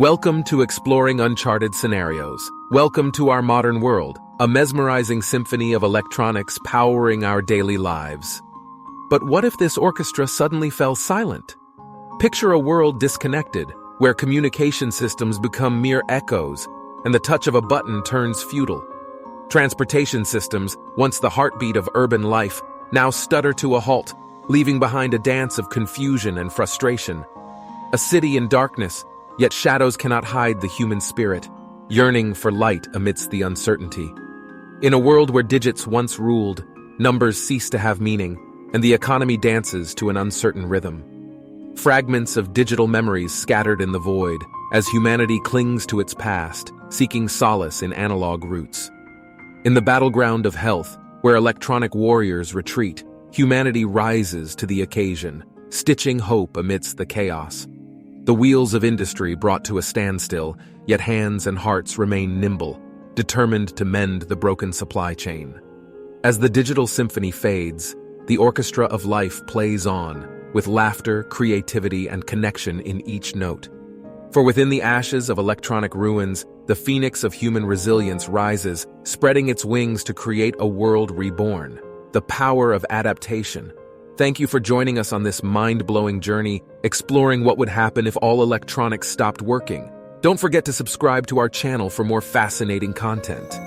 Welcome to Exploring Uncharted Scenarios. Welcome to our modern world, a mesmerizing symphony of electronics powering our daily lives. But what if this orchestra suddenly fell silent? Picture a world disconnected, where communication systems become mere echoes, and the touch of a button turns futile. Transportation systems, once the heartbeat of urban life, now stutter to a halt, leaving behind a dance of confusion and frustration. A city in darkness, yet shadows cannot hide the human spirit, yearning for light amidst the uncertainty. In a world where digits once ruled, numbers cease to have meaning, and the economy dances to an uncertain rhythm. Fragments of digital memories scattered in the void, as humanity clings to its past, seeking solace in analog roots. In the battleground of health, where electronic warriors retreat, humanity rises to the occasion, stitching hope amidst the chaos. The wheels of industry brought to a standstill, yet hands and hearts remain nimble, determined to mend the broken supply chain. As the digital symphony fades, the orchestra of life plays on, with laughter, creativity, and connection in each note. For within the ashes of electronic ruins, the phoenix of human resilience rises, spreading its wings to create a world reborn. The power of adaptation. Thank you for joining us on this mind-blowing journey, exploring what would happen if all electronics stopped working. Don't forget to subscribe to our channel for more fascinating content.